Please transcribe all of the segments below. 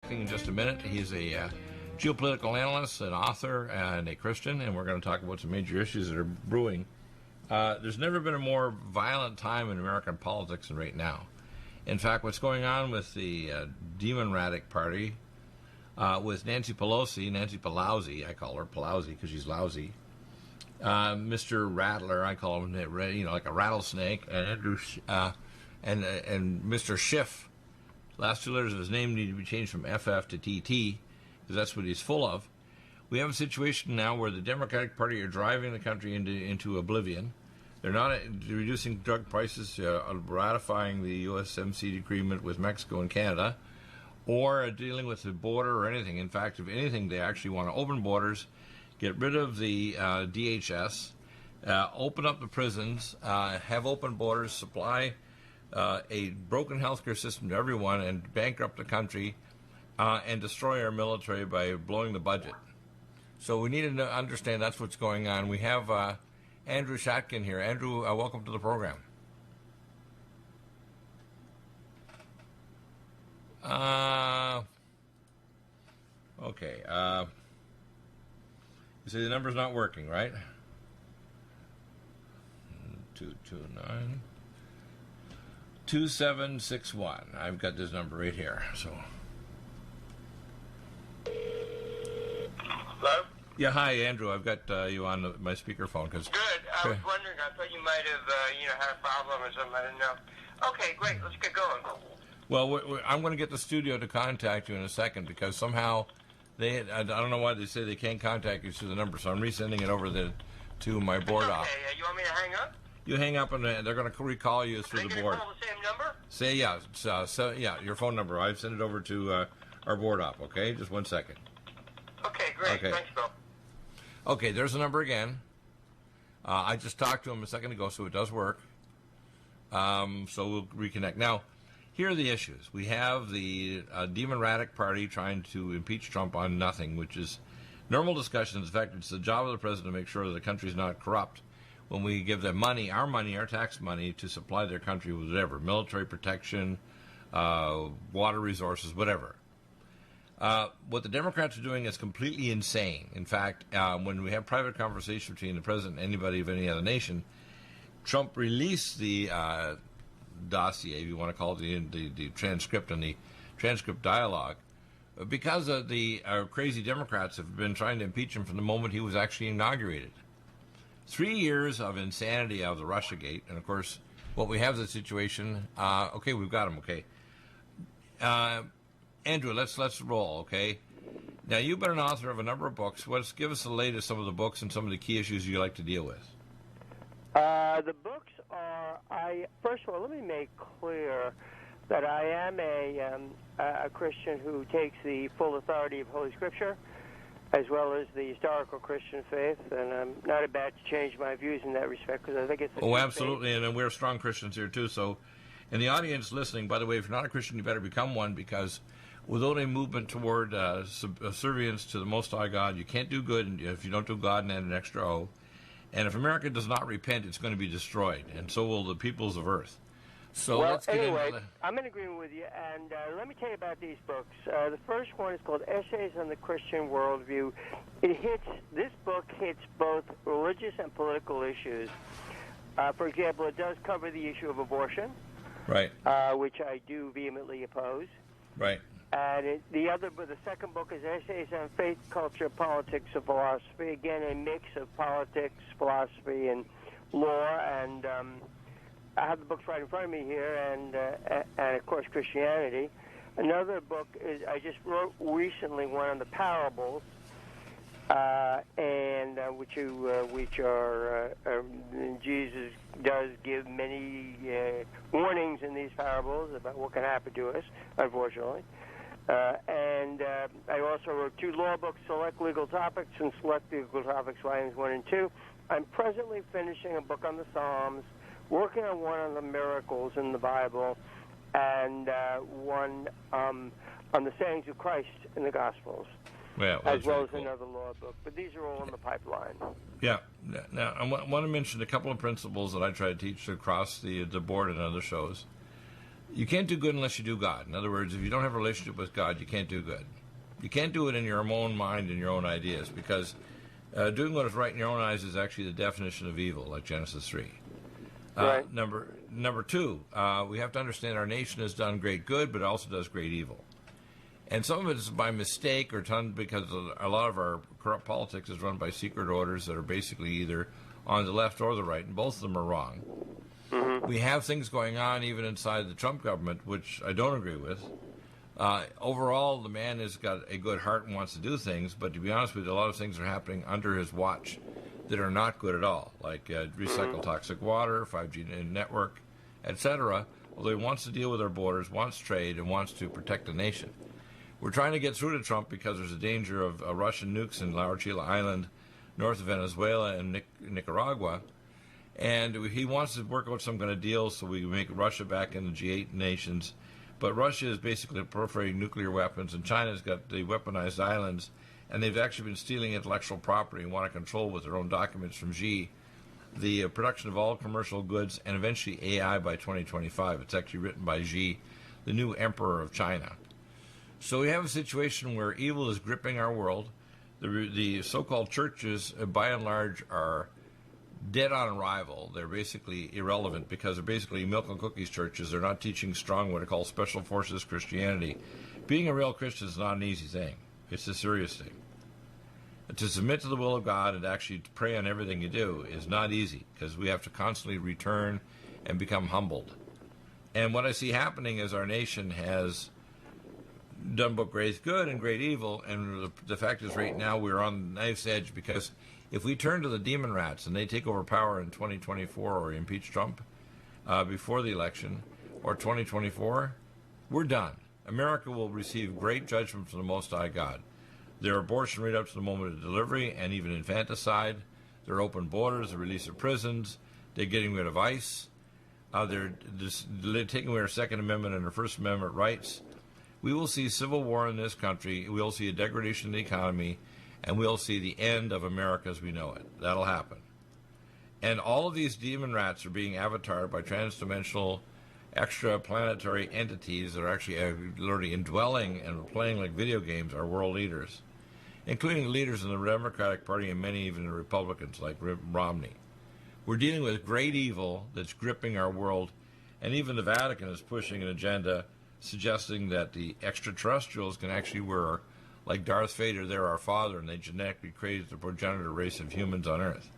Shatkin in just a minute. He's a geopolitical analyst, an author, and a Christian, and we're going to talk about some major issues that are brewing. There's never been a more violent time in American politics than right now. In fact, what's going on with the Democratic Party, with Nancy Pelosi, I call her Pelosi because she's lousy, Mr. Rattler, I call him, like a rattlesnake, and Mr. Schiff. Last two letters of his name need to be changed from FF to TT, because that's what he's full of. We have a situation now where the Democratic Party are driving the country into oblivion. They're not reducing drug prices, ratifying the USMCA agreement with Mexico and Canada, or dealing with the border or anything. In fact, if anything, they actually want to open borders, get rid of the DHS, open up the prisons, have open borders, supply a broken healthcare system to everyone, and bankrupt the country, and destroy our military by blowing the budget. So we need to understand that's what's going on. We have Andrew Shatkin here. Andrew, welcome to the program. Okay. You say the number's not working, right? 229 2761. I've got this number right here. So. Hello? Yeah, hi, Andrew. I've got you on my speakerphone. Good. I was wondering. I thought you might have, had a problem or something. I didn't know. Okay, great. Let's get going. Well, I'm going to get the studio to contact you in a second because somehow I don't know why they say they can't contact you through the number, so I'm resending it over to my board op. Okay, you want me to hang up? You hang up and they're going to recall you through the board. Call the same number? Say yeah, your phone number. I've sent it over to our board op. Okay, just 1 second. Okay, great. Okay. Thanks, Bill. Okay, there's the number again. I just talked to him a second ago, so it does work. So we'll reconnect. Now, here are the issues. We have the Democratic Party trying to impeach Trump on nothing, which is normal discussions. In fact, it's the job of the president to make sure that the country's not corrupt. When we give them money, our tax money, to supply their country with whatever, military protection, water resources, whatever. What the Democrats are doing is completely insane. In fact, when we have private conversation between the president and anybody of any other nation, Trump released the dossier, if you want to call it the transcript and the transcript dialogue, because the crazy Democrats have been trying to impeach him from the moment he was actually inaugurated. 3 years of insanity out of the Russiagate, and of course, what we have is a situation. Okay, we've got him. Okay. Andrew, let's roll, okay? Now, you've been an author of a number of books. Give us the latest, some of the books and some of the key issues you like to deal with. The books are, first of all, let me make clear that I am a Christian who takes the full authority of Holy Scripture, as well as the historical Christian faith, and I'm not about to change my views in that respect, because I think it's a absolutely, faith. And we're strong Christians here, too, so, and the audience listening, by the way, if you're not a Christian, you better become one, because without a movement toward subservience to the Most High God, you can't do good if you don't do God and add an extra O. And if America does not repent, it's going to be destroyed, and so will the peoples of Earth. So well, let's get anyway, into I'm in agreement with you, and let me tell you about these books. The first one is called Essays on the Christian Worldview. This book hits both religious and political issues. For example, it does cover the issue of abortion, right? Which I do vehemently oppose. Right. And the second book is Essays on Faith, Culture, Politics, and Philosophy. Again, a mix of politics, philosophy, and law. And I have the books right in front of me here, and of course, Christianity. Another book is I just wrote recently one on the parables, and which are Jesus does give many warnings in these parables about what can happen to us, unfortunately. And I also wrote 2 law books, Select Legal Topics and Select Legal Topics, Volumes 1 and 2. I'm presently finishing a book on the Psalms, working on one on the miracles in the Bible, and one on the sayings of Christ in the Gospels, as well as another law book. But these are all in the pipeline. Yeah. Now, I want to mention a couple of principles that I try to teach across the board and other shows. You can't do good unless you do God. In other words, if you don't have a relationship with God, you can't do good. You can't do it in your own mind and your own ideas, because doing what is right in your own eyes is actually the definition of evil, like Genesis 3. Right. Number two, we have to understand our nation has done great good, but it also does great evil. And some of it is by mistake or done because a lot of our corrupt politics is run by secret orders that are basically either on the left or the right, and both of them are wrong. We have things going on even inside the Trump government, which I don't agree with. Overall, the man has got a good heart and wants to do things, but to be honest with you, a lot of things are happening under his watch that are not good at all, like recycle toxic water, 5G network, etc., although he wants to deal with our borders, wants trade, and wants to protect the nation. We're trying to get through to Trump because there's a danger of Russian nukes in La Orchila Island, north of Venezuela and Nicaragua, and he wants to work out some kind of deal so we can make Russia back in the G8 nations. But Russia is basically proliferating nuclear weapons, and China's got the weaponized islands, and they've actually been stealing intellectual property and want to control with their own documents from Xi the production of all commercial goods and eventually AI by 2025. It's actually written by Xi, the new emperor of China. So we have a situation where evil is gripping our world. The so-called churches, by and large, are dead on arrival. They're basically irrelevant because they're basically milk and cookies churches. They're not teaching strong what are called special forces Christianity. Being a real Christian is not an easy thing. It's a serious thing. To submit to the will of God and actually pray on everything you do is not easy, because we have to constantly return and become humbled. And what I see happening is our nation has done both great good and great evil, and the fact is right now we're on the knife's edge, because if we turn to the demon rats and they take over power in 2024 or impeach Trump before the election or 2024, we're done. America will receive great judgment from the Most High God. Their abortion right up to the moment of delivery and even infanticide, their open borders, the release of prisons, they're getting rid of ICE, they're taking away our Second Amendment and our First Amendment rights. We will see civil war in this country, we will see a degradation in the economy, and we'll see the end of America as we know it. That'll happen. And all of these demon rats are being avatared by transdimensional extraplanetary entities that are actually literally indwelling and playing like video games our world leaders, including the leaders in the Democratic Party and many even the Republicans like Romney. We're dealing with great evil that's gripping our world, and even the Vatican is pushing an agenda suggesting that the extraterrestrials can actually wear, like Darth Vader, they're our father, and they genetically created the progenitor race of humans on Earth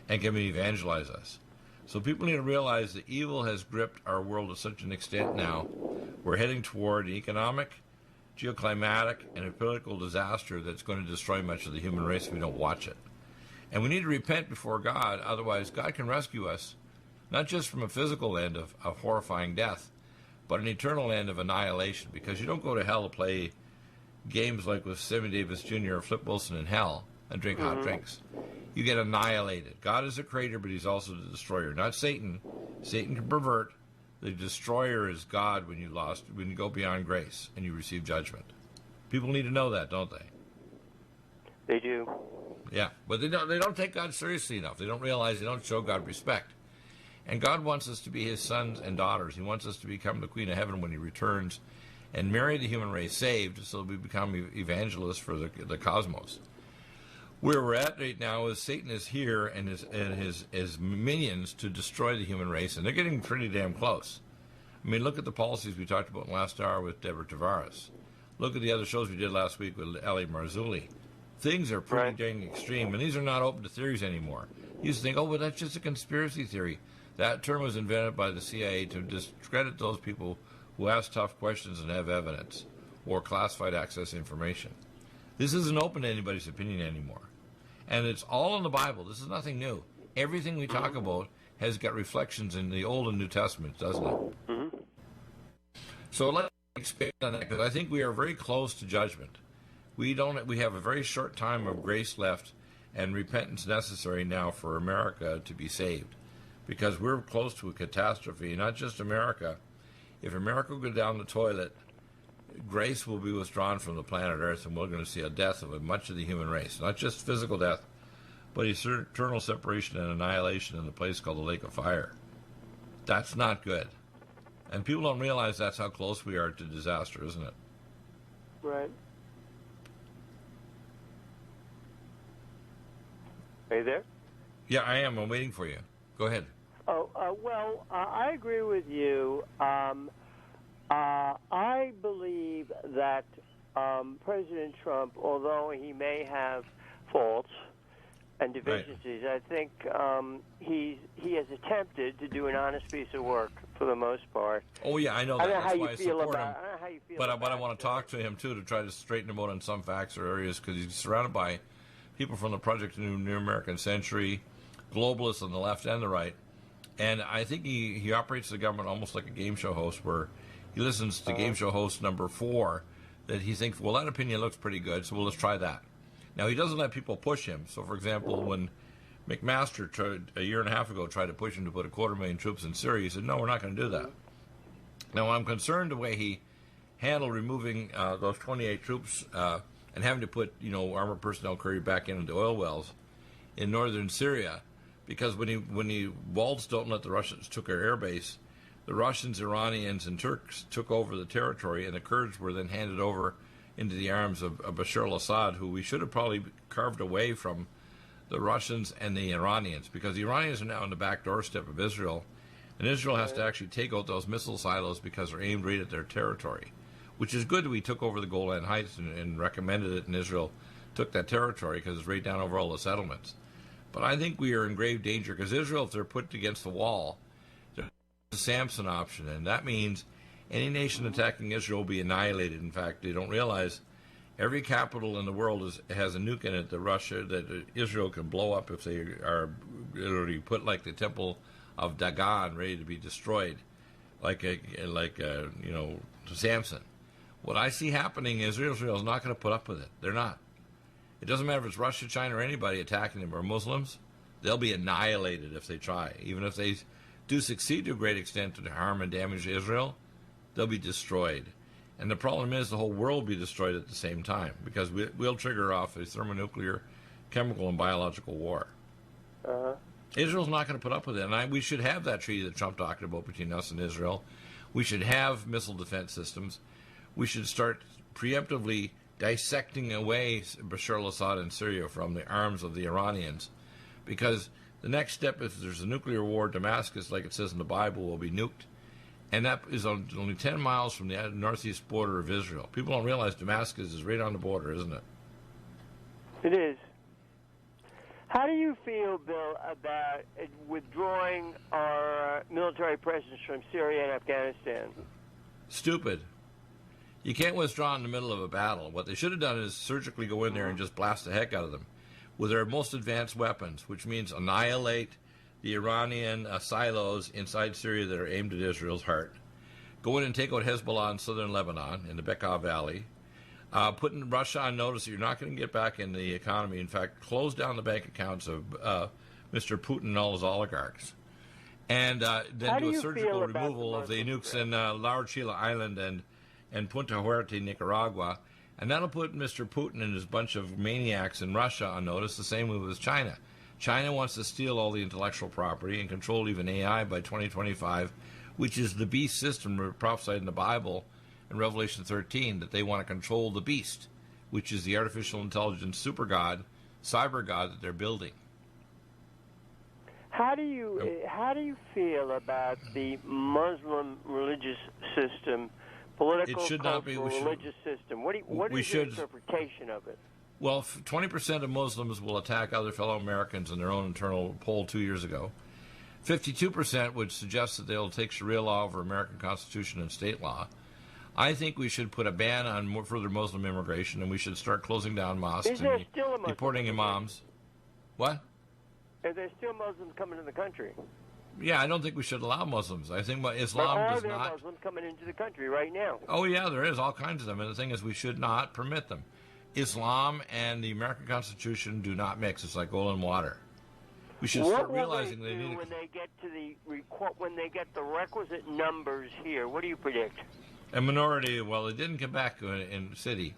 and can evangelize us. So people need to realize that evil has gripped our world to such an extent now, we're heading toward an economic, geoclimatic, and a political disaster that's going to destroy much of the human race if we don't watch it. And we need to repent before God, otherwise God can rescue us, not just from a physical end of horrifying death, but an eternal end of annihilation, because you don't go to hell to play games like with Sammy Davis Jr. or Flip Wilson in hell and drink hot drinks. You get annihilated. God is the creator, but he's also the destroyer, not Satan. Satan can pervert. The destroyer is God when you go beyond grace and you receive judgment. People need to know that, don't they? They do. Yeah, but they don't take God seriously enough. They don't realize, they don't show God respect. And God wants us to be his sons and daughters. He wants us to become the Queen of Heaven when he returns and marry the human race saved, so we become evangelists for the cosmos. Where we're at right now is Satan is here and his minions to destroy the human race, and they're getting pretty damn close. I mean, look at the policies we talked about in the last hour with Deborah Tavares. Look at the other shows we did last week with Ellie Marzulli. Things are pretty dang extreme, and these are not open to theories anymore. You used to think, oh, well, that's just a conspiracy theory. That term was invented by the CIA to discredit those people who ask tough questions and have evidence or classified access information. This isn't open to anybody's opinion anymore. And it's all in the Bible. This is nothing new. Everything we talk about has got reflections in the Old and New Testaments, doesn't it? Mm-hmm. So let's expand on that, because I think we are very close to judgment. We have a very short time of grace left and repentance necessary now for America to be saved, because we're close to a catastrophe. Not just America. If America will go down the toilet, grace will be withdrawn from the planet Earth, and we're going to see a death of much of the human race. Not just physical death, but eternal separation and annihilation in a place called the Lake of Fire. That's not good. And people don't realize that's how close we are to disaster, isn't it? Right. Are you there? Yeah, I am. I'm waiting for you. Go ahead. Oh, I agree with you. I believe that President Trump, although he may have faults and deficiencies, I think he has attempted to do an honest piece of work for the most part. Oh, yeah, I know that. I don't know That's how why you I feel support about. him. I don't know how you feel. But about I want to talk to him, too, to try to straighten him out on some facts or areas, because he's surrounded by people from the Project New American Century, globalists on the left and the right. And I think he operates the government almost like a game show host, where he listens to game show host number 4 that he thinks, well, that opinion looks pretty good, so let's try that. Now, he doesn't let people push him. So, for example, when McMaster tried, a year and a half ago, tried to push him to put 250,000 troops in Syria, he said, no, we're not going to do that. Now, I'm concerned the way he handled removing those 28 troops and having to put, armored personnel carried back into the oil wells in northern Syria, because when he waltzed out and let the Russians took our air base, the Russians, Iranians, and Turks took over the territory, and the Kurds were then handed over into the arms of Bashar al-Assad, who we should have probably carved away from the Russians and the Iranians, because the Iranians are now on the back doorstep of Israel, and Israel has to actually take out those missile silos because they're aimed right at their territory, which is good that we took over the Golan Heights and recommended it, and Israel took that territory because it's right down over all the settlements. But I think we are in grave danger, because Israel, if they're put against the wall, there's a Samson option, and that means any nation attacking Israel will be annihilated. In fact, they don't realize every capital in the world has a nuke in it that Israel can blow up if they are literally put like the temple of Dagon, ready to be destroyed, like Samson. What I see happening is Israel is not going to put up with it. They're not. It doesn't matter if it's Russia, China, or anybody attacking them, or Muslims. They'll be annihilated if they try. Even if they do succeed to a great extent to harm and damage Israel, they'll be destroyed. And the problem is the whole world will be destroyed at the same time, because we'll trigger off a thermonuclear, chemical, and biological war. Israel's not going to put up with it. And we should have that treaty that Trump talked about between us and Israel. We should have missile defense systems. We should start preemptively dissecting away Bashar al-Assad in Syria from the arms of the Iranians, because the next step, if there's a nuclear war, Damascus, like it says in the Bible, will be nuked. And that is only 10 miles from the northeast border of Israel. People don't realize Damascus is right on the border, isn't it? It is. How do you feel, Bill, about withdrawing our military presence from Syria and Afghanistan? Stupid. You can't withdraw in the middle of a battle. What they should have done is surgically go in there and just blast the heck out of them with their most advanced weapons, which means annihilate the Iranian silos inside Syria that are aimed at Israel's heart. Go in and take out Hezbollah in southern Lebanon, in the Bekaa Valley. Putting Russia on notice that you're not going to get back in the economy. In fact, close down the bank accounts of Mr. Putin and all his oligarchs. And then do a surgical removal of the nukes in La Chila Island and Punta Huerte, Nicaragua. And that'll put Mr. Putin and his bunch of maniacs in Russia on notice, the same way with China. China wants to steal all the intellectual property and control even AI by 2025, which is the beast system prophesied in the Bible in Revelation 13, that they want to control the beast, which is the artificial intelligence super god, cyber god that they're building. How do you feel about the Muslim religious system, political, cultural, religious system? What is your interpretation of it? Well, 20% of Muslims will attack other fellow Americans in their own internal poll 2 years ago. 52% would suggest that they'll take Sharia law over American Constitution and state law. I think we should put a ban on further Muslim immigration, and we should start closing down mosques and deporting imams. What? Are there still Muslims coming to the country? Yeah, I don't think we should allow Muslims. I think Islam does not. Are there Muslims coming into the country right now? Oh, yeah, there is all kinds of them. And the thing is, we should not permit them. Islam and the American Constitution do not mix. It's like oil and water. We should start realizing they need. When they get the requisite numbers here, what do you predict? A minority. Well, they didn't Quebec in city,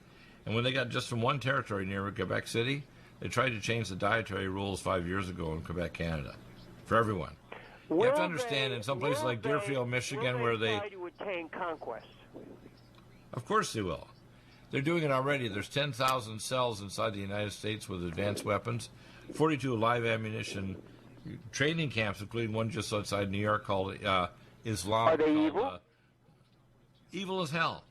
and when they got just from one territory near Quebec City, they tried to change the dietary rules 5 years ago in Quebec, Canada, for everyone. You have to understand, in some places like Deerfield, Michigan, where they try to attain conquest. Of course they will. They're doing it already. There's 10,000 cells inside the United States with advanced weapons, 42 live ammunition training camps, including one just outside New York called Islam. Are they evil? Evil as hell.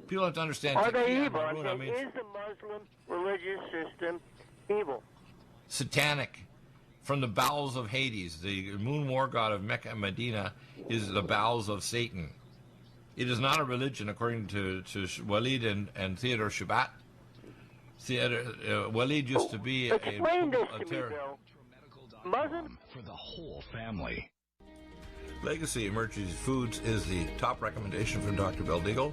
People have to understand. Are they evil? Maroon, Is the Muslim religious system evil? Satanic. From the bowels of Hades. The moon war god of Mecca and Medina is the bowels of Satan. It is not a religion, according to Walid and Theodore Shabat. Walid used to be Explain this to me, Bill. Muslim for the whole family. Legacy Emergency Foods is the top recommendation from Dr. Bill Deagle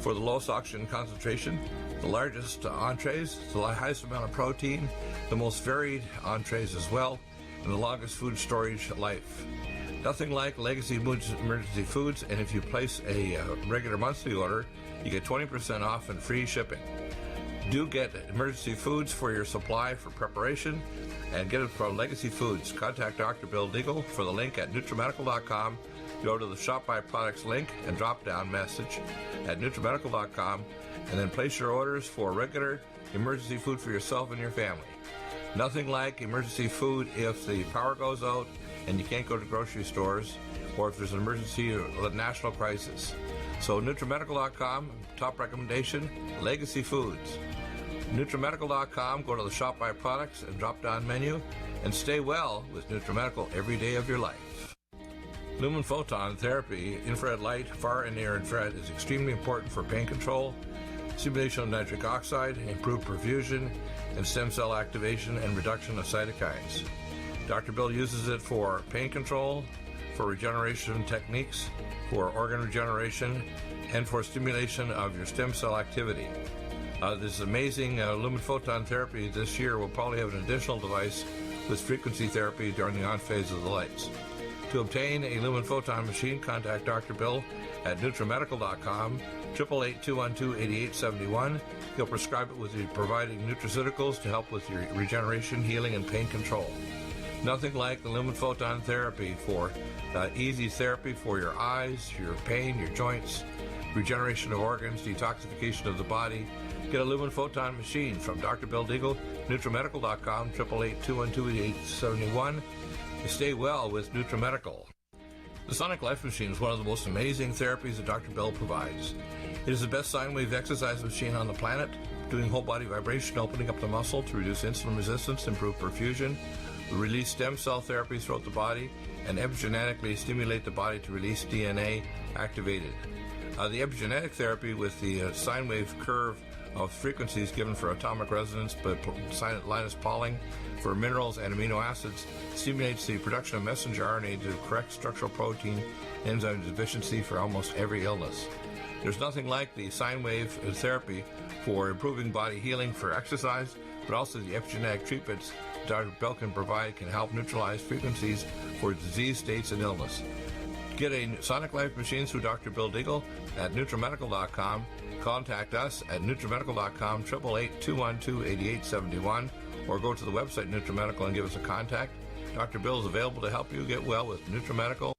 for the lowest oxygen concentration, the largest entrees, the highest amount of protein, the most varied entrees as well, and the longest food storage life. Nothing like Legacy Emergency Foods, and if you place a regular monthly order, you get 20% off and free shipping. Do get Emergency Foods for your supply for preparation, and get it from Legacy Foods. Contact Dr. Bill Deagle for the link at NutriMedical.com. Go to the Shop by Products link and drop down message at NutriMedical.com, and then place your orders for regular emergency food for yourself and your family. Nothing like emergency food if the power goes out and you can't go to grocery stores, or if there's an emergency or a national crisis. So NutriMedical.com, top recommendation, Legacy Foods. NutriMedical.com, go to the Shop by Products and drop down menu, and stay well with NutriMedical every day of your life. Lumen photon therapy, infrared light, far and near infrared, is extremely important for pain control, stimulation of nitric oxide, improved perfusion, and stem cell activation and reduction of cytokines. Dr. Bill uses it for pain control, for regeneration techniques, for organ regeneration, and for stimulation of your stem cell activity. This amazing lumen photon therapy this year will probably have an additional device with frequency therapy during the on phase of the lights. To obtain a lumen photon machine, contact Dr. Bill at NutriMedical.com, 888-212-8871. He'll prescribe it with the providing nutraceuticals to help with your regeneration, healing, and pain control. Nothing like the lumen photon therapy for easy therapy for your eyes, your pain, your joints, regeneration of organs, detoxification of the body. Get a lumen photon machine from Dr. Bill Deagle, NutriMedical.com, 888-212-8871. Stay well with NutriMedical. The Sonic Life Machine is one of the most amazing therapies that Dr. Bill provides. It is the best sine wave exercise machine on the planet, doing whole body vibration, opening up the muscle to reduce insulin resistance, improve perfusion, release stem cell therapy throughout the body, and epigenetically stimulate the body to release DNA activated. The epigenetic therapy with the sine wave curve of frequencies given for atomic resonance, but Linus Pauling for minerals and amino acids stimulates the production of messenger RNA to correct structural protein enzyme deficiency for almost every illness. There's nothing like the sine wave therapy for improving body healing for exercise, but also the epigenetic treatments Dr. Bill can provide can help neutralize frequencies for disease states and illness. Get a Sonic Life machine through Dr. Bill Deagle at NutriMedical.com. Contact us at NutriMedical.com, 888-212-8871, or go to the website NutriMedical and give us a contact. Dr. Bill is available to help you get well with NutriMedical.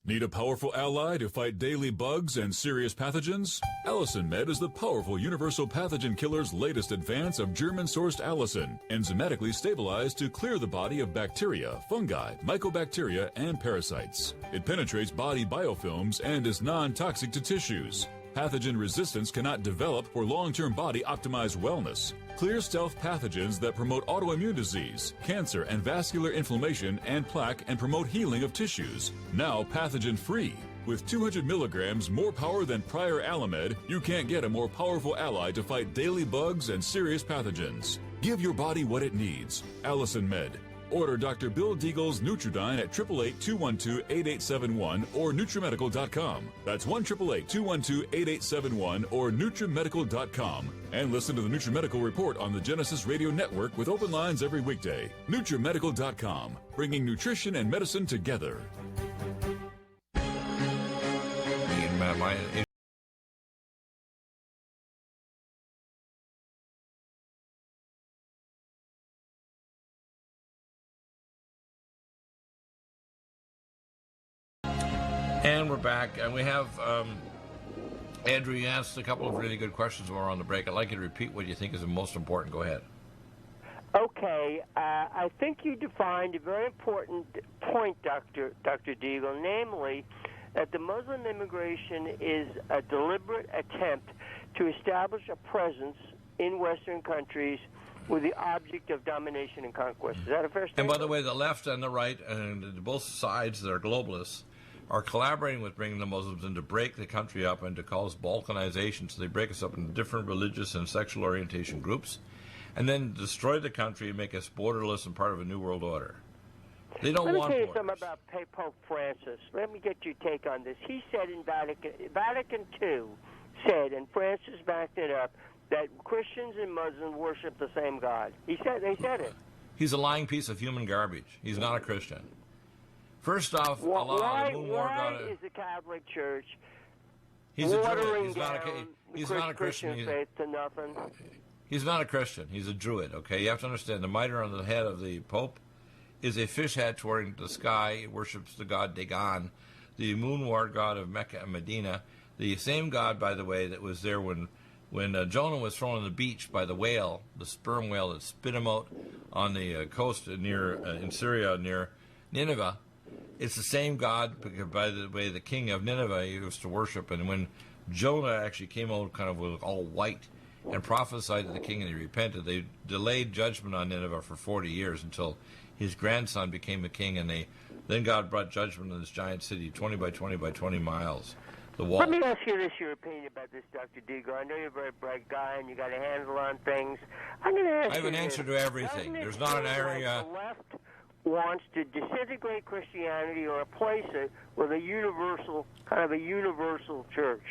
Need a powerful ally to fight daily bugs and serious pathogens? Allicin Med is the powerful universal pathogen killer's latest advance of German-sourced allicin, enzymatically stabilized to clear the body of bacteria, fungi, mycobacteria, and parasites. It penetrates body biofilms and is non-toxic to tissues. Pathogen resistance cannot develop for long-term body-optimized wellness. Clear stealth pathogens that promote autoimmune disease, cancer and vascular inflammation and plaque and promote healing of tissues. Now pathogen-free. With 200 milligrams more power than prior Alamed, you can't get a more powerful ally to fight daily bugs and serious pathogens. Give your body what it needs. Allicin Med. Order Dr. Bill Deagle's Nutridyne at 888-212-8871 or NutriMedical.com. That's 1-888-212-8871 or NutriMedical.com. And listen to the NutriMedical Report on the Genesis Radio Network with open lines every weekday. NutriMedical.com, bringing nutrition and medicine together. And we're back, and we have Andrew. You asked a couple of really good questions while we're on the break. I'd like you to repeat what you think is the most important. Go ahead. Okay, I think you defined a very important point, Dr. Deagle, namely that the Muslim immigration is a deliberate attempt to establish a presence in Western countries with the object of domination and conquest. Is that a fair statement? And by the way, the left and the right, and both sides that are globalists, are collaborating with bringing the Muslims in to break the country up and to cause balkanization. So they break us up into different religious and sexual orientation groups, and then destroy the country and make us borderless and part of a new world order. They don't want Let me tell you borders. something about Pope Francis. Let me get your take on this. He said in Vatican II said, and Francis backed it up, that Christians and Muslims worship the same God. They said it. He's a lying piece of human garbage. He's not a Christian. First off, Why is the Catholic Church watering down the Christian faith to nothing? He's not a Christian. He's a Druid, okay? You have to understand, the mitre on the head of the Pope is a fish head toward the sky. He worships the god Dagon, the moon-ward god of Mecca and Medina, the same god, by the way, that was there when Jonah was thrown on the beach by the whale, the sperm whale that spit him out on the coast in Syria near Nineveh. It's the same God, by the way, the king of Nineveh used to worship. And when Jonah actually came out kind of with all white and prophesied to the king and he repented, they delayed judgment on Nineveh for 40 years until his grandson became the king. And then God brought judgment on this giant city, 20 by 20 by 20 miles. The wall. Let me ask you your opinion about this, Dr. Deagle. I know you're a very bright guy and you got a handle on things. I'm going to ask you. I have an answer to everything. There's not an area. The left wants to disintegrate Christianity or replace it with a universal church.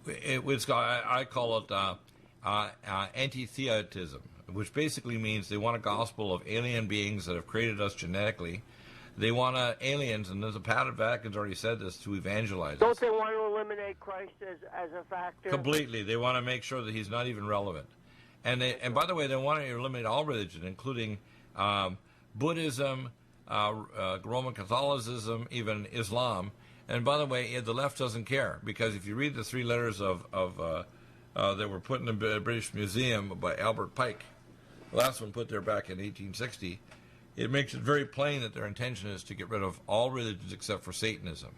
I call it anti-theism, which basically means they want a gospel of alien beings that have created us genetically. They want aliens, and the Vatican's already said this, to evangelize Don't us. they want to eliminate Christ as a factor? Completely. They want to make sure that he's not even relevant. And by the way, they want to eliminate all religion, including Buddhism, Roman Catholicism, even Islam. And by the way, the left doesn't care, because if you read the three letters that were put in the British Museum by Albert Pike, the last one put there back in 1860, it makes it very plain that their intention is to get rid of all religions except for Satanism,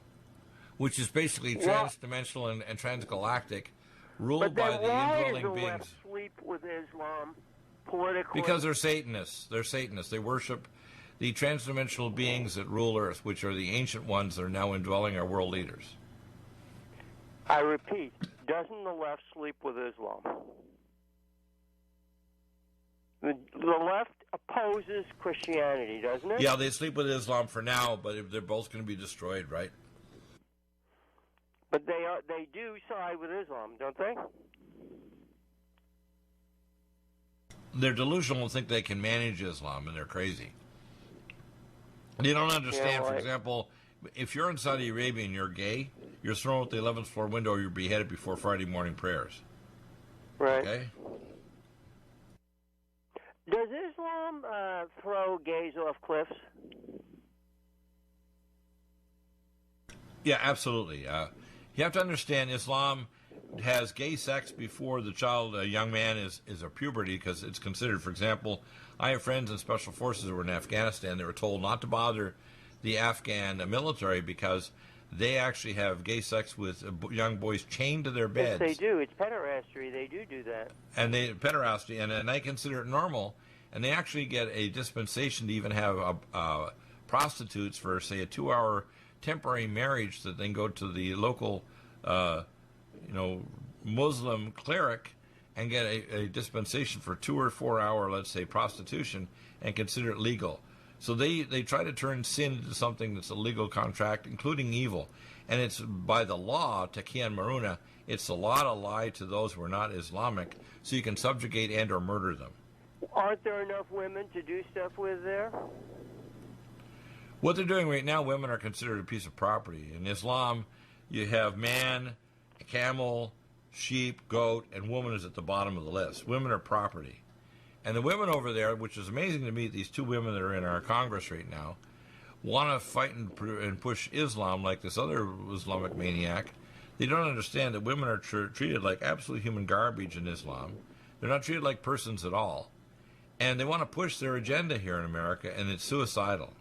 which is basically transdimensional and transgalactic, ruled by the indwelling beings. Why does the left sleep with Islam politically? Because they're Satanists. They're Satanists. They worship the transdimensional beings that rule Earth, which are the ancient ones that are now indwelling our world leaders. I repeat, doesn't the left sleep with Islam? The left opposes Christianity, doesn't it? Yeah, they sleep with Islam for now, but they're both going to be destroyed, right? But they do side with Islam, don't they? They're delusional and think they can manage Islam, and they're crazy. They don't understand, for example, if you're in Saudi Arabia and you're gay, you're thrown out the 11th floor window or you're beheaded before Friday morning prayers. Right. Okay? Does Islam throw gays off cliffs? Yeah, absolutely. You have to understand, Islam has gay sex before a young man is a puberty, because it's considered, for example, I have friends in special forces who were in Afghanistan. They were told not to bother the Afghan military because they actually have gay sex with young boys chained to their beds. Yes, they do. It's pederasty. They do that. And pederasty, and they consider it normal. And they actually get a dispensation to even have prostitutes for, say, a 2-hour temporary marriage that then go to the local, Muslim cleric and get a dispensation for 2 or 4 hour, let's say, prostitution and consider it legal. So they try to turn sin into something that's a legal contract, including evil. And it's by the law, Taqiyan Maruna, it's the law to lie to those who are not Islamic so you can subjugate and or murder them. Aren't there enough women to do stuff with there? What they're doing right now, women are considered a piece of property. In Islam, you have man, camel, sheep, goat, and woman is at the bottom of the list. Women are property. And the women over there, which is amazing to me, these two women that are in our Congress right now, want to fight and push Islam like this other Islamic maniac. They don't understand that women are treated like absolute human garbage in Islam. They're not treated like persons at all. And they want to push their agenda here in America, and it's suicidal.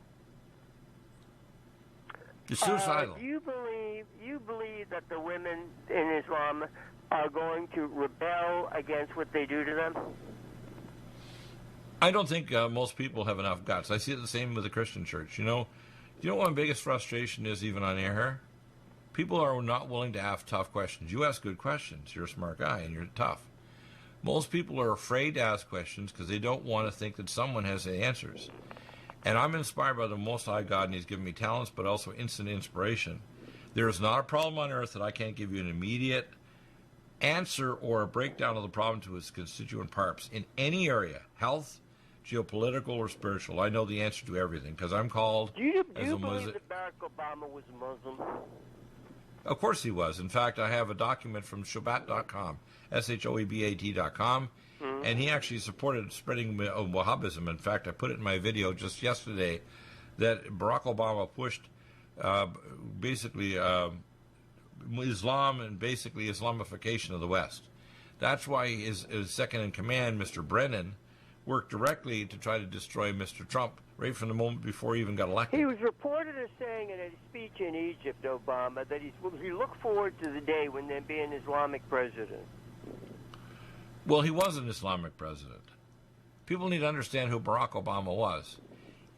It's suicidal. Do you believe that the women in Islam are going to rebel against what they do to them? I don't think most people have enough guts. I see it the same with the Christian church. You know what my biggest frustration is even on air here? People are not willing to ask tough questions. You ask good questions. You're a smart guy and you're tough. Most people are afraid to ask questions because they don't want to think that someone has the answers. And I'm inspired by the Most High God, and He's given me talents, but also instant inspiration. There is not a problem on earth that I can't give you an immediate answer or a breakdown of the problem to its constituent parts in any area, health, geopolitical, or spiritual. I know the answer to everything because I'm called Do you as a believe Muslim. that Barack Obama was a Muslim? Of course he was. In fact, I have a document from Shoebat.com, SHOEBAT.com, and he actually supported spreading Wahhabism. In fact, I put it in my video just yesterday that Barack Obama pushed basically Islam and basically Islamification of the West. That's why his second in command, Mr. Brennan, worked directly to try to destroy Mr. Trump right from the moment before he even got elected. He was reported as saying in a speech in Egypt, Obama, that he looked forward to the day when there'd be an Islamic president. Well, he was an Islamic president. People need to understand who Barack Obama was.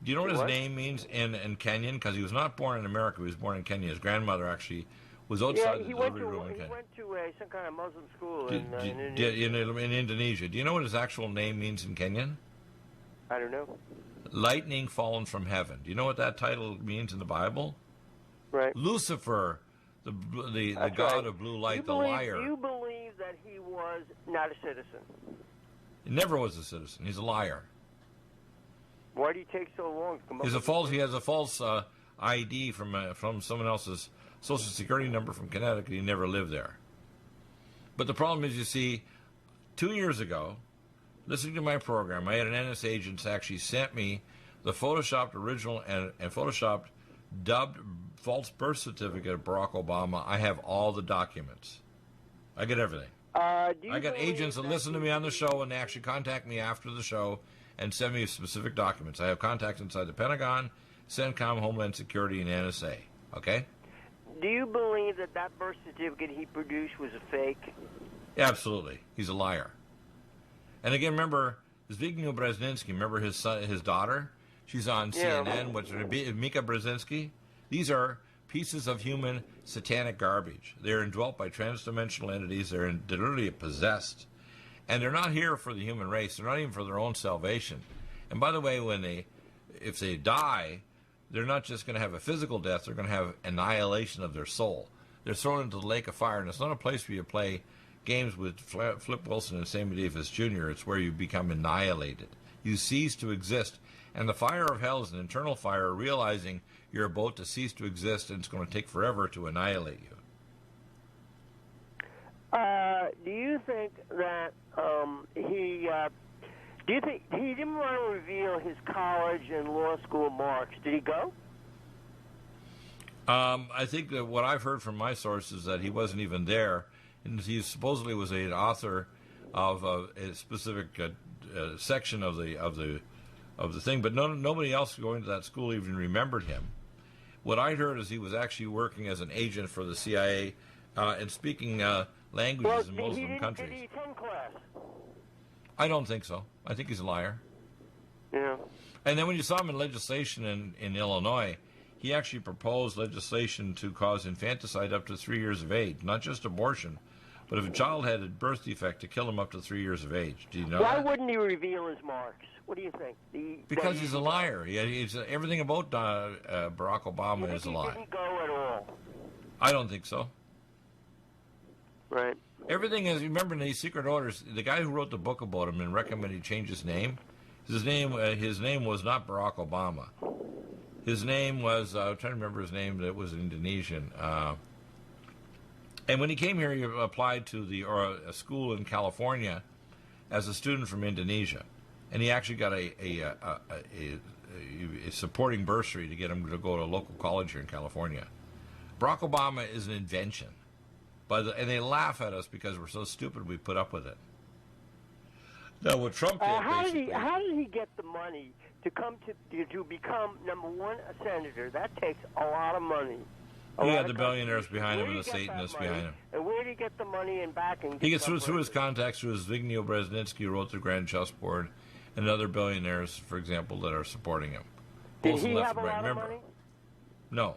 Do you know what his name means in Kenyan? Because he was not born in America. He was born in Kenya. His grandmother actually was outside the delivery room in Kenya. He went to some kind of Muslim school in Indonesia. Do you know what his actual name means in Kenyan? I don't know. Lightning fallen from heaven. Do you know what that title means in the Bible? Right. Lucifer, the god of blue light, the liar. Do you believe that he was not a citizen? He never was a citizen. He's a liar. Why do you take so long to come up He with has a false ID from someone else's Social Security number from Connecticut. He never lived there. But the problem is, you see, 2 years ago, listening to my program, I had an NS agent actually sent me the photoshopped original and photoshopped dubbed false birth certificate of Barack Obama. I have all the documents. I get everything. I got agents that listen to me on the show and they actually contact me after the show and send me specific documents. I have contacts inside the Pentagon, CENTCOM, Homeland Security, and NSA. Okay? Do you believe that birth certificate he produced was a fake? Absolutely. He's a liar. And again, remember, Zbigniew Brzezinski, remember his daughter? She's on CNN. What's her name? Mika Brzezinski? These are pieces of human satanic garbage. They're indwelt by transdimensional entities. They're literally possessed. And they're not here for the human race. They're not even for their own salvation. And by the way, if they die, they're not just going to have a physical death. They're going to have annihilation of their soul. They're thrown into the lake of fire. And it's not a place where you play games with Flip Wilson and Sammy Davis Jr. It's where you become annihilated. You cease to exist. And the fire of hell is an internal fire, realizing you're about to cease to exist and it's going to take forever to annihilate you. Do you think that do you think he didn't want to reveal his college and law school marks? Did he go? I think that what I've heard from my sources is that he wasn't even there, and he supposedly was an author of a specific section of the thing, but nobody else going to that school even remembered him. What I heard is he was actually working as an agent for the CIA and speaking languages in Muslim countries. Did he attend class? I don't think so. I think he's a liar. Yeah. And then when you saw him in legislation in Illinois, he actually proposed legislation to cause infanticide up to 3 years of age, not just abortion, but if a child had a birth defect, to kill him up to 3 years of age. Do you know Why that? wouldn't he reveal his marks? What do you think? Because he's a liar. Everything about Barack Obama is a lie. He didn't go at all. I don't think so. Right. Everything is, remember in these secret orders, the guy who wrote the book about him and recommended he change his name was not Barack Obama. His name was, I'm trying to remember his name, that was Indonesian. And when he came here, he applied to a school in California as a student from Indonesia. And he actually got a supporting bursary to get him to go to a local college here in California. Barack Obama is an invention, and they laugh at us because we're so stupid we put up with it. Now, what Trump did, how did he get the money to become, number one, a senator? That takes a lot of money. He had the billionaires behind him and the Satanists behind him. And where did he get the money and backing? He gets through his contacts, through his Zbigniew Brzezinski, who wrote the Grand Chessboard, and other billionaires, for example, that are supporting him. Did he have a lot of money? No.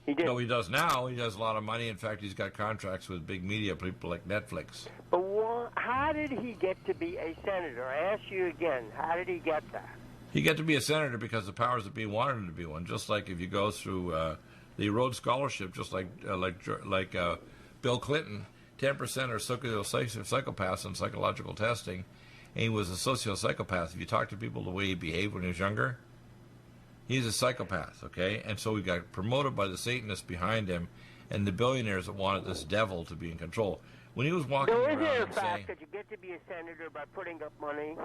He didn't. No, he does now. He has a lot of money. In fact, he's got contracts with big media people like Netflix. But how did he get to be a senator? I ask you again, how did he get that? He got to be a senator because the powers that be wanted him to be one. Just like if you go through the Rhodes Scholarship, just like Bill Clinton, 10% are psychopaths in psychological testing, and he was a sociopsychopath. If you talk to people the way he behaved when he was younger, he's a psychopath, okay? And so he got promoted by the Satanists behind him and the billionaires that wanted this devil to be in control. When he was walking around is it a and fact saying, that you get to be a senator by putting up money?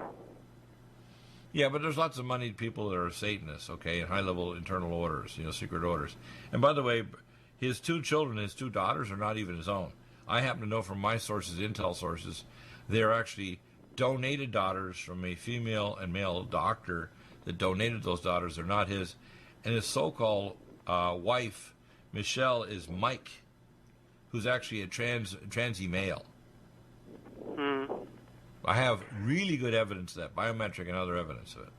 yeah, but there's lots of moneyed people that are Satanists, okay, and high-level internal orders, secret orders. And by the way, his two children, his two daughters, are not even his own. I happen to know from my sources, intel sources, they're actually donated daughters from a female and male doctor that donated those daughters. They're not his. And his so-called wife, Michelle, is Mike, who's actually a transy male. I have really good evidence of that, biometric and other evidence of it.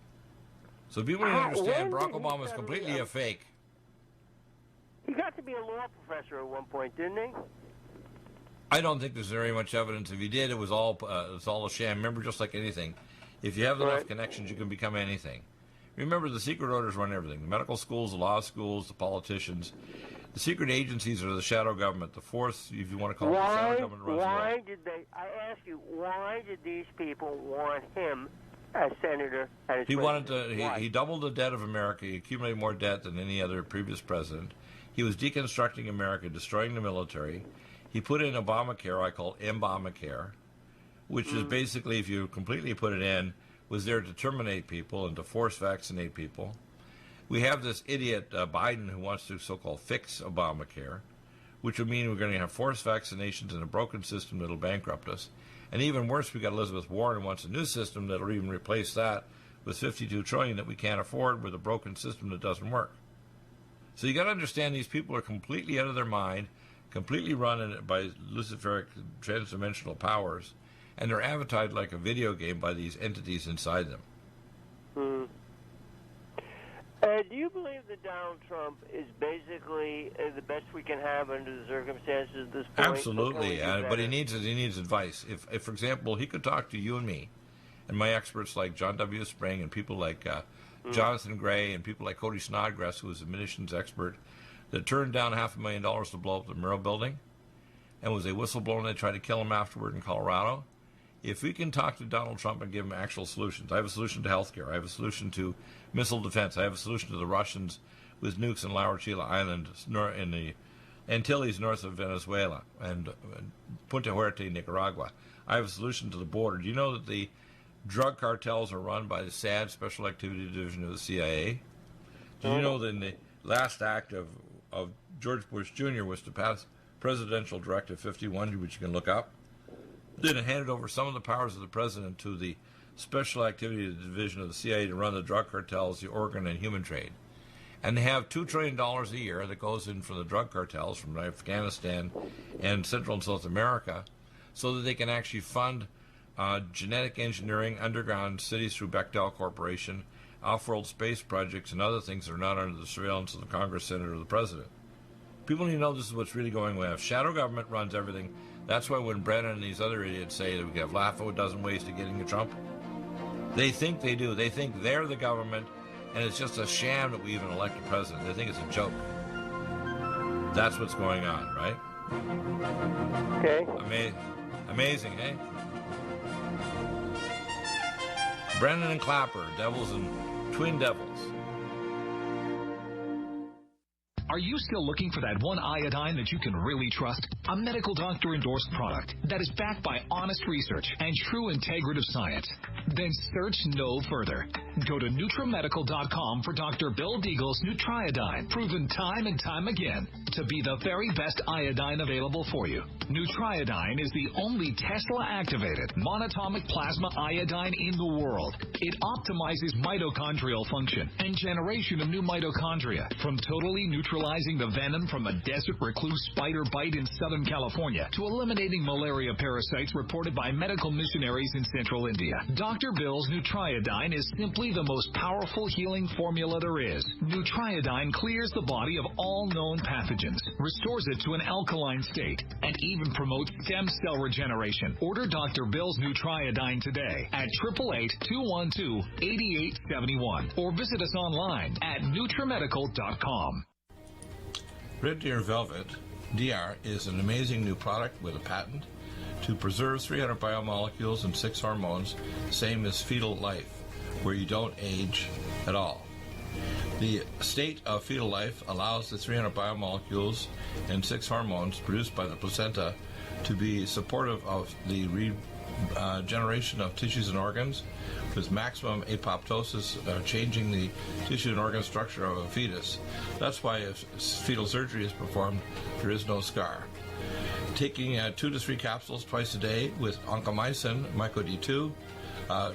So people need to understand Barack Obama is completely a fake. He got to be a law professor at one point, didn't he? I don't think there's very much evidence. If he did, it was all a sham. Remember, just like anything, if you have enough connections, you can become anything. Remember, the secret orders run everything. The medical schools, the law schools, the politicians. The secret agencies are the shadow government. The fourth, if you want to call it, the shadow government runs the world. I ask you, why did these people want him as senator? And he wanted to. He doubled the debt of America. He accumulated more debt than any other previous president. He was deconstructing America, destroying the military. He put in Obamacare, I call Obamacare, which is basically, if you completely put it in, was there to terminate people and to force vaccinate people. We have this idiot Biden who wants to so-called fix Obamacare, which would mean we're going to have forced vaccinations and a broken system that will bankrupt us. And even worse, we got Elizabeth Warren who wants a new system that will even replace that with $52 trillion that we can't afford with a broken system that doesn't work. So you got to understand these people are completely out of their mind, completely run by luciferic transdimensional powers, and they're advertised like a video game by these entities inside them. Do you believe that Donald Trump is basically the best we can have under the circumstances at this point? Absolutely, but he needs advice. If, for example, he could talk to you and me, and my experts like John W. Spring and people like Jonathan Gray and people like Cody Snodgrass, who was a munitions expert, that turned down $500,000 to blow up the Murrah building, and was a whistleblower, and they tried to kill him afterward in Colorado. If we can talk to Donald Trump and give him actual solutions, I have a solution to healthcare, I have a solution to missile defense, I have a solution to the Russians with nukes in La Orchila Island in the Antilles north of Venezuela and Punta Huerte, Nicaragua. I have a solution to the border. Do you know that the drug cartels are run by the SAD, Special Activity Division of the CIA? Do you know that in the last act of George Bush Jr. was to pass Presidential Directive 51, which you can look up? Then it handed over some of the powers of the president to the Special Activity Division of the CIA to run the drug cartels, the organ and human trade. And they have $2 trillion a year that goes in from the drug cartels from Afghanistan and Central and South America so that they can actually fund genetic engineering, underground cities through Bechtel Corporation, off-world space projects, and other things that are not under the surveillance of the Congress, Senate, or the President. People need to know this is what's really going on. Shadow government runs everything. That's why when Brennan and these other idiots say that we have laugh-o a dozen ways to getting to Trump, they think they do. They think they're the government, and it's just a sham that we even elect a president. They think it's a joke. That's what's going on, right? Okay. Amazing, eh? Brennan and Clapper, devils and twin devils. Are you still looking for that one iodine that you can really trust? A medical doctor-endorsed product that is backed by honest research and true integrative science? Then search no further. Go to NutriMedical.com for Dr. Bill Deagle's Nutriodine, proven time and time again to be the very best iodine available for you. Nutriodine is the only Tesla-activated monatomic plasma iodine in the world. It optimizes mitochondrial function and generation of new mitochondria, from totally neutralizing the venom from a desert recluse spider bite in Southern California to eliminating malaria parasites reported by medical missionaries in Central India. Dr. Bill's Nutriodine is simply the most powerful healing formula there is. Nutriodine clears the body of all known pathogens, restores it to an alkaline state, and even promotes stem cell regeneration. Order Dr. Bill's Nutriodine today at 888-212-8871 or visit us online at NutriMedical.com. Red Deer Velvet DR is an amazing new product with a patent to preserve 300 biomolecules and 6 hormones, same as fetal life, where you don't age at all. The state of fetal life allows the 300 biomolecules and 6 hormones produced by the placenta to be supportive of the regeneration of tissues and organs, with maximum apoptosis, changing the tissue and organ structure of a fetus. That's why if fetal surgery is performed, there is no scar. Taking 2 to 3 capsules twice a day with oncomycin, myco-D2,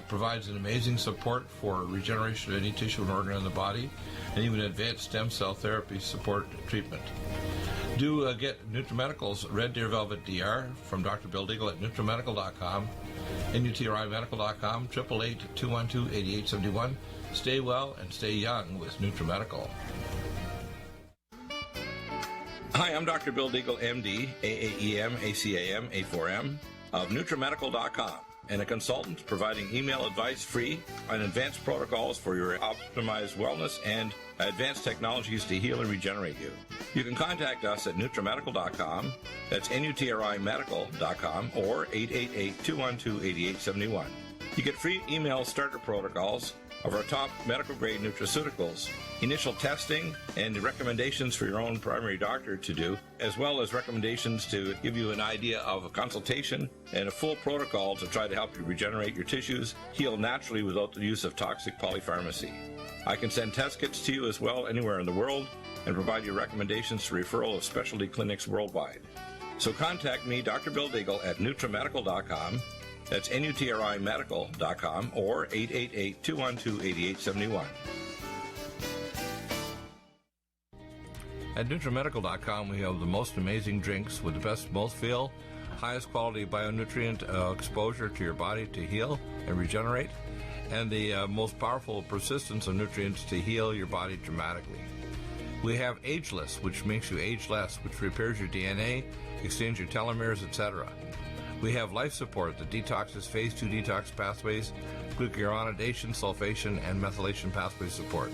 provides an amazing support for regeneration of any tissue and organ in the body, and even advanced stem cell therapy support treatment. Do get NutriMedical's Red Deer Velvet DR from Dr. Bill Deagle at NutriMedical.com, NutriMedical.com, 888-212-8871. Stay well and stay young with NutriMedical. Hi, I'm Dr. Bill Deagle, MD, AAEM, ACAM, A4M, of NutriMedical.com, and a consultant providing email advice free on advanced protocols for your optimized wellness and advanced technologies to heal and regenerate you. You can contact us at NutriMedical.com, that's NutriMedical.com, or 888-212-8871. You get free email starter protocols of our top medical-grade nutraceuticals, initial testing, and recommendations for your own primary doctor to do, as well as recommendations to give you an idea of a consultation and a full protocol to try to help you regenerate your tissues, heal naturally without the use of toxic polypharmacy. I can send test kits to you as well anywhere in the world and provide you recommendations to referral of specialty clinics worldwide. So contact me, Dr. Bill Deagle, at NutriMedical.com. That's NutriMedical.com, or 888-212-8871. At NutriMedical.com, we have the most amazing drinks with the best mouthfeel, highest quality bionutrient exposure to your body to heal and regenerate, and the most powerful persistence of nutrients to heal your body dramatically. We have Ageless, which makes you age less, which repairs your DNA, extends your telomeres, etc. We have Life Support that detoxes phase 2 detox pathways, glucuronidation, sulfation, and methylation pathway support.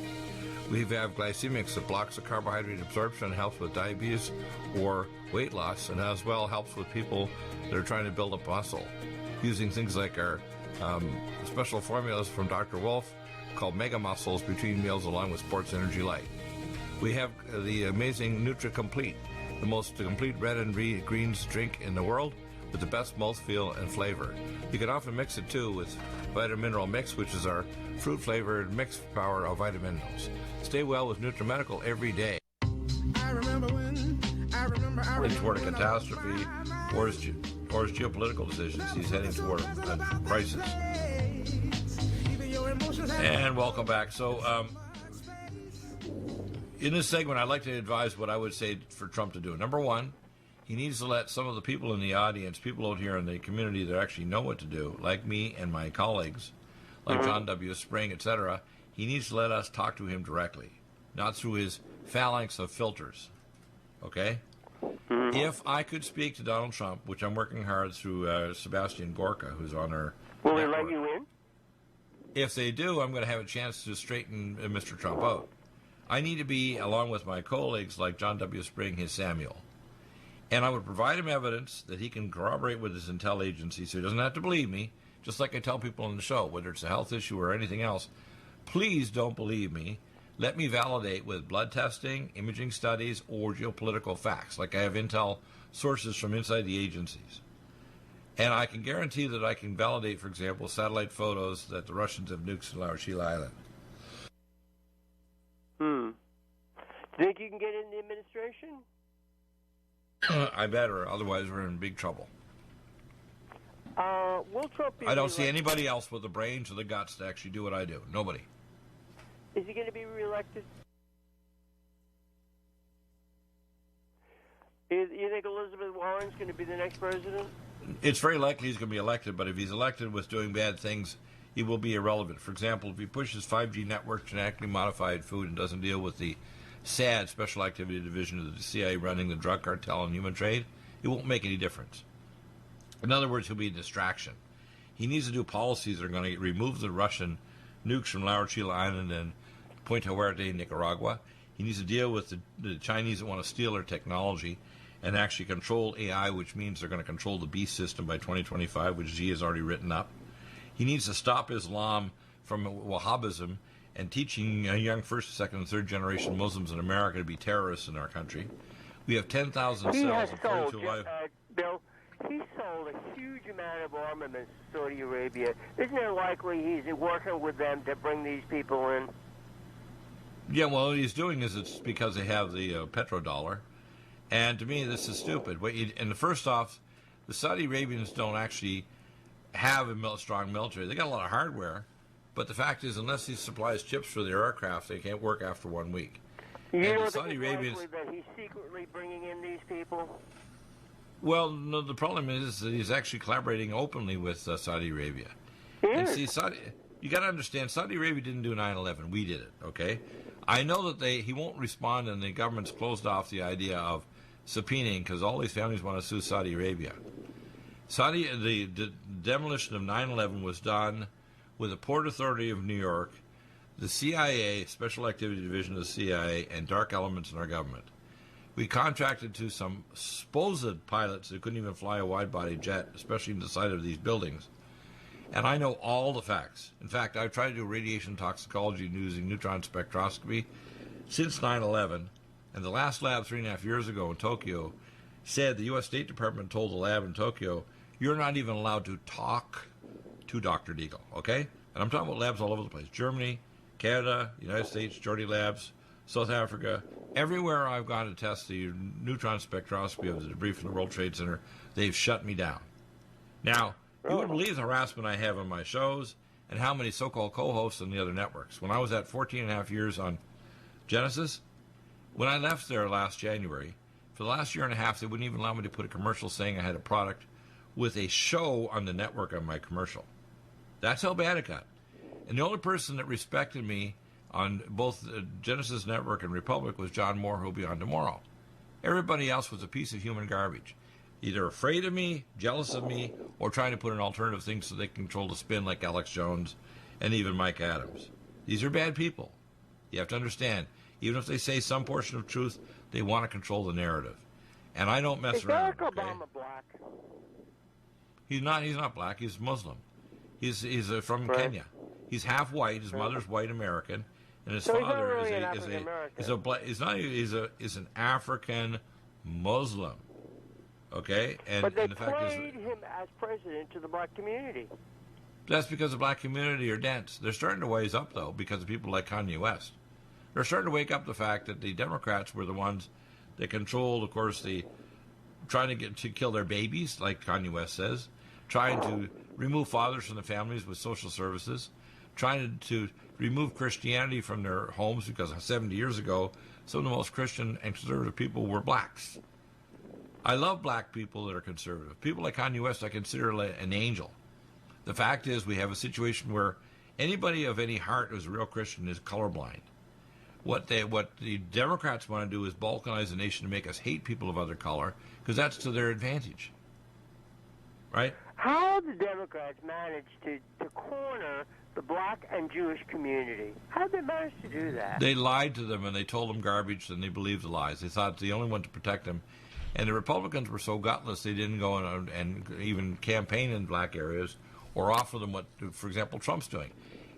We have Glycemics that blocks the carbohydrate absorption and helps with diabetes or weight loss, and as well helps with people that are trying to build up muscle, using things like our special formulas from Dr. Wolf called Mega Muscles between meals along with Sports Energy Light. We have the amazing NutriComplete, the most complete red and greens drink in the world, with the best mouthfeel and flavor. You can often mix it too with Vitamin Mineral Mix, which is our fruit-flavored mixed power of vitamin minerals. Stay well with NutriMedical every day. Heading toward a catastrophe or his geopolitical decisions, he's heading toward a crisis. And welcome back. So, in this segment, I'd like to advise what I would say for Trump to do. Number one, he needs to let some of the people in the audience, people out here in the community that actually know what to do, like me and my colleagues, like John W. Spring, etc., he needs to let us talk to him directly, not through his phalanx of filters. Okay? If I could speak to Donald Trump, which I'm working hard through Sebastian Gorka, who's on our Will they network. let you in? If they do, I'm going to have a chance to straighten Mr. Trump out. I need to be, along with my colleagues like John W. Spring, his Samuel. And I would provide him evidence that he can corroborate with his intel agency, so he doesn't have to believe me, just like I tell people on the show, whether it's a health issue or anything else. Please don't believe me. Let me validate with blood testing, imaging studies, or geopolitical facts, like I have intel sources from inside the agencies. And I can guarantee that I can validate, for example, satellite photos that the Russians have nukes in Laurentian Island. Think you can get in the administration? I better, otherwise we're in big trouble. Will Trump be I don't see reelected? anybody else with the brains or the guts to actually do what I do. Nobody. Is he going to be reelected? You think Elizabeth Warren's going to be the next president? It's very likely he's going to be elected, but if he's elected with doing bad things, he will be irrelevant. For example, if he pushes 5G network, genetically modified food, and doesn't deal with the SAD, Special Activity Division of the CIA running the drug cartel and human trade, it won't make any difference. In other words, he'll be a distraction. He needs to do policies that are going to remove the Russian nukes from Laurentian Island and Puerto Vallarta, Nicaragua. He needs to deal with the Chinese that want to steal our technology and actually control AI, which means they're going to control the beast system by 2025, which Xi has already written up. He needs to stop Islam from Wahhabism and teaching young first, second, and third generation Muslims in America to be terrorists in our country. We have 10,000 He cells has in sold, 42 life. Bill, he sold a huge amount of armaments to Saudi Arabia. Isn't it likely he's working with them to bring these people in? Yeah, well, what he's doing is it's because they have the petrodollar. And to me, this is stupid. And first off, the Saudi Arabians don't actually have a strong military. They got a lot of hardware, but the fact is, unless he supplies chips for their aircraft, they can't work after 1 week. You And know the Saudi Arabians, likely that he's secretly bringing in these people? well, no, the problem is that he's actually collaborating openly with Saudi Arabia. And see, you got to understand, Saudi Arabia didn't do 9/11. We did it, okay? I know that he won't respond, and the government's closed off the idea of subpoenaing because all these families want to sue Saudi Arabia. The demolition of 9/11 was done with the Port Authority of New York, the CIA, Special Activity Division of the CIA, and dark elements in our government. We contracted to some supposed pilots who couldn't even fly a wide-body jet, especially in the side of these buildings. And I know all the facts. In fact, I've tried to do radiation toxicology using neutron spectroscopy since 9/11. And the last lab 3.5 years ago in Tokyo said the U.S. State Department told the lab in Tokyo, you're not even allowed to talk to Dr. Deagle, okay? And I'm talking about labs all over the place. Germany, Canada, United States, Geordie Labs, South Africa. Everywhere I've gone to test the neutron spectroscopy of the debris from the World Trade Center, they've shut me down. Now, you wouldn't believe the harassment I have on my shows and how many so-called co-hosts on the other networks. When I was at 14.5 years on Genesis, when I left there last January, for the last year and a half, they wouldn't even allow me to put a commercial saying I had a product with a show on the network on my commercial. That's how bad it got. And the only person that respected me on both the Genesis Network and Republic was John Moore, who'll be on tomorrow. Everybody else was a piece of human garbage, either afraid of me, jealous of me, or trying to put in alternative things so they can control the spin like Alex Jones and even Mike Adams. These are bad people. You have to understand, even if they say some portion of truth, they want to control the narrative. And I don't mess around. Barack Obama black? He's not black. He's Muslim. He's from Kenya. He's half white. His mother's white American, and his father is an African Muslim. Okay, But they the fact is, played him as president to the black community. that's because the black community are dense. They're starting to wise up though, because of people like Kanye West. They're starting to wake up the fact that the Democrats were the ones that controlled, of course, trying to kill their babies, like Kanye West says, trying to remove fathers from the families with social services, trying to remove Christianity from their homes because 70 years ago, some of the most Christian and conservative people were blacks. I love black people that are conservative. People like Kanye West I consider an angel. The fact is we have a situation where anybody of any heart who's a real Christian is colorblind. What the Democrats want to do is balkanize the nation to make us hate people of other color because that's to their advantage. Right? How the Democrats managed to corner the black and Jewish community? How did they manage to do that? They lied to them and they told them garbage and they believed the lies. They thought the only one to protect them. And the Republicans were so gutless they didn't go and even campaign in black areas or offer them what, for example, Trump's doing.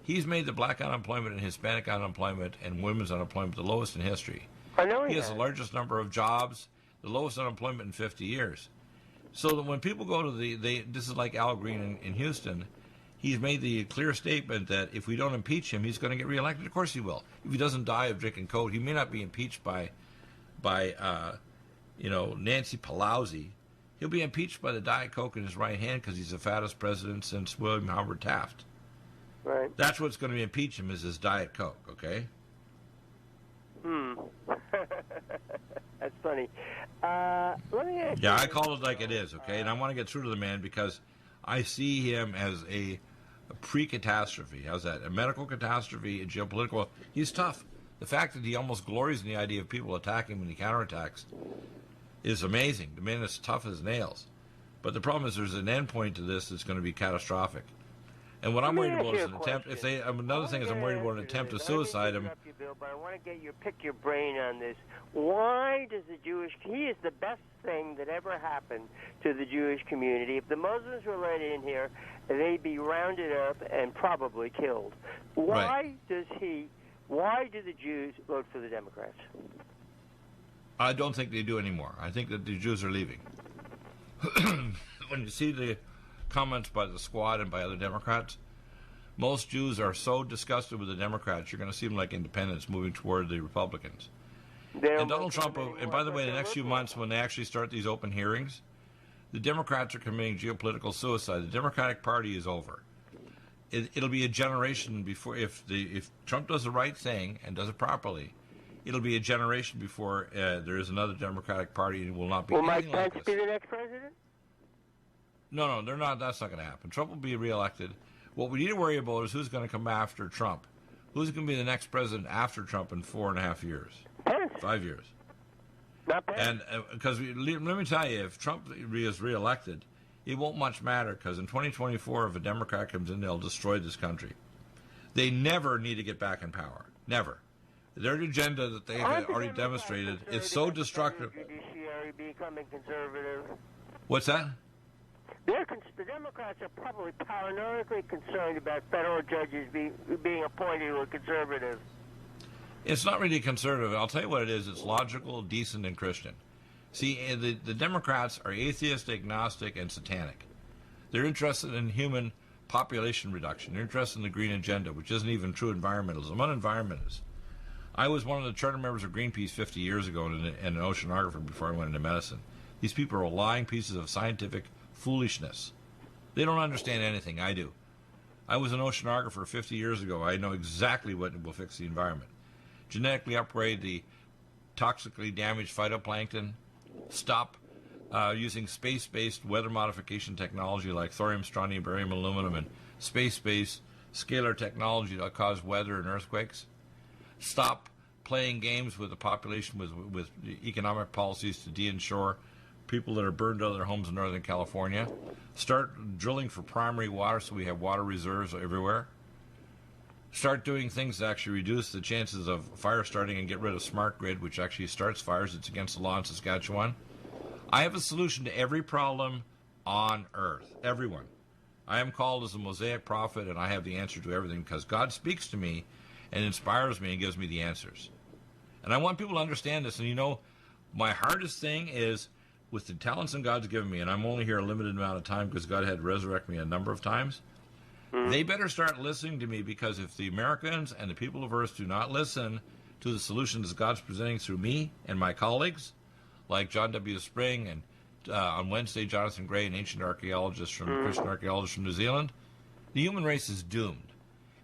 He's made the black unemployment and Hispanic unemployment and women's unemployment the lowest in history. I know he has the largest number of jobs, the lowest unemployment in 50 years. So that when people go to this is like Al Green in Houston, he's made the clear statement that if we don't impeach him, he's going to get reelected. Of course he will. If he doesn't die of drinking coke, he may not be impeached by Nancy Pelosi. He'll be impeached by the Diet Coke in his right hand because he's the fattest president since William Howard Taft. Right. That's what's going to impeach him is his Diet Coke, okay? That's funny. Let me ask you. I call it like it is, okay? And I want to get through to the man because I see him as a pre-catastrophe. How's that? A medical catastrophe, a geopolitical. He's tough. The fact that he almost glories in the idea of people attacking him when he counterattacks is amazing. The man is tough as nails. But the problem is there's an end point to this that's going to be catastrophic. And what I'm worried about is an attempt. Another thing is I'm worried about an attempt to suicide him. You, Bill, but I want to pick your brain on this. Why does the Jewish? He is the best thing that ever happened to the Jewish community. If the Muslims were let in here, they'd be rounded up and probably killed. Why do the Jews vote for the Democrats? I don't think they do anymore. I think that the Jews are leaving. When you see the comments by the Squad and by other Democrats, most Jews are so disgusted with the Democrats, you're going to see them like independents moving toward the Republicans. And Donald Trump, and by the way, the next few months when they actually start these open hearings, the Democrats are committing geopolitical suicide. The Democratic Party is over. It'll be a generation before, if Trump does the right thing and does it properly, it'll be a generation before there is another Democratic Party and will not be anything like this. Will Mike Pence be the next president? No, they're not. That's not going to happen. Trump will be reelected. What we need to worry about is who's going to come after Trump. Who's going to be the next president after Trump in 4.5 years? Pence. 5 years. Not Pence. And because let me tell you, if Trump is reelected, it won't much matter because in 2024, if a Democrat comes in, they'll destroy this country. They never need to get back in power. Never. Their agenda that they've already demonstrated is so destructive. Judiciary becoming conservative. What's that? The Democrats are probably paranoidally concerned about federal judges being appointed who are conservative. It's not really conservative. I'll tell you what it is. It's logical, decent, and Christian. See, the Democrats are atheist, agnostic, and satanic. They're interested in human population reduction. They're interested in the green agenda, which isn't even true environmentalism. I'm an environmentalist. I was one of the charter members of Greenpeace 50 years ago and an oceanographer before I went into medicine. These people are lying pieces of scientific foolishness. They don't understand anything. I do. I was an oceanographer 50 years ago. I know exactly what will fix the environment. Genetically upgrade the toxically damaged phytoplankton. Stop using space-based weather modification technology like thorium, strontium, barium, aluminum, and space-based scalar technology that cause weather and earthquakes. Stop playing games with the population with economic policies to de-insure people that are burned out of their homes in Northern California. Start drilling for primary water so we have water reserves everywhere. Start doing things to actually reduce the chances of fire starting and get rid of smart grid, which actually starts fires. It's against the law in Saskatchewan. I have a solution to every problem on earth. Everyone. I am called as a Mosaic prophet, and I have the answer to everything because God speaks to me and inspires me and gives me the answers. And I want people to understand this. And you know, my hardest thing is with the talents that God's given me, and I'm only here a limited amount of time because God had to resurrect me a number of times, they better start listening to me, because if the Americans and the people of Earth do not listen to the solutions God's presenting through me and my colleagues, like John W. Spring and on Wednesday, Jonathan Gray, an ancient archaeologist Christian archaeologist from New Zealand, the human race is doomed.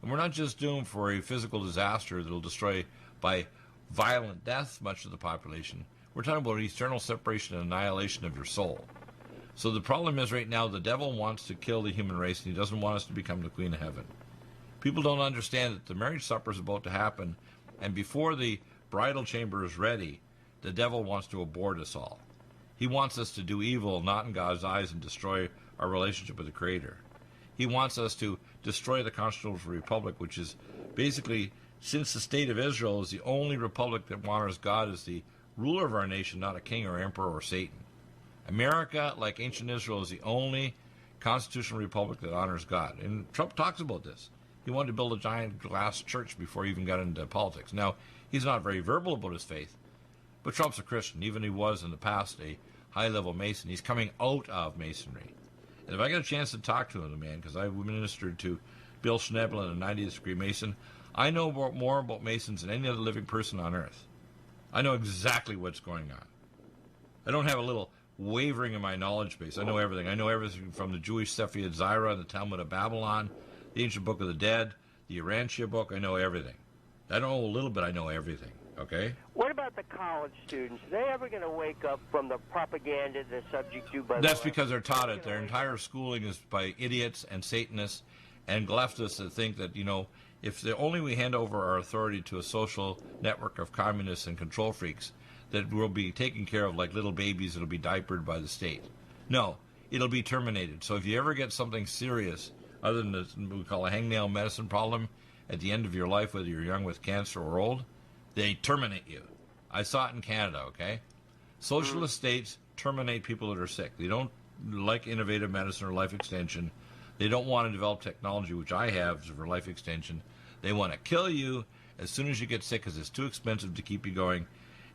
And we're not just doomed for a physical disaster that will destroy by violent death much of the population. We're talking about eternal separation and annihilation of your soul. So the problem is right now the devil wants to kill the human race, and he doesn't want us to become the Queen of Heaven. People don't understand that the marriage supper is about to happen, and before the bridal chamber is ready, the devil wants to abort us all. He wants us to do evil, not in God's eyes, and destroy our relationship with the Creator. He wants us to destroy the Constitutional Republic, which is basically, since the state of Israel is the only republic that honors God as the ruler of our nation, not a king or emperor or Satan. America, like ancient Israel, is the only constitutional republic that honors God. And Trump talks about this. He wanted to build a giant glass church before he even got into politics. Now, he's not very verbal about his faith, but Trump's a Christian. Even he was in the past a high-level Mason. He's coming out of Masonry. And if I get a chance to talk to him, the man, because I ministered to Bill Schneblin, a 90th degree Mason, I know more about Masons than any other living person on earth. I know exactly what's going on. I don't have a little wavering in my knowledge base. I know everything. I know everything from the Jewish Sefer Yetzirah, the Talmud of Babylon, the Ancient Book of the Dead, the Urantia book. I know everything. I don't know a little bit. I know everything. Okay? What about the college students? Are they ever going to wake up from the propaganda they're subject to by That's because they're taught it. Their entire schooling is by idiots and Satanists and leftists that think that, if only we hand over our authority to a social network of communists and control freaks, that we'll be taken care of like little babies that'll be diapered by the state. No, it'll be terminated. So if you ever get something serious, other than what we call a hangnail medicine problem, at the end of your life, whether you're young with cancer or old, they terminate you. I saw it in Canada, okay? Socialist states terminate people that are sick. They don't like innovative medicine or life extension. They don't want to develop technology, which I have for life extension. They want to kill you as soon as you get sick because it's too expensive to keep you going.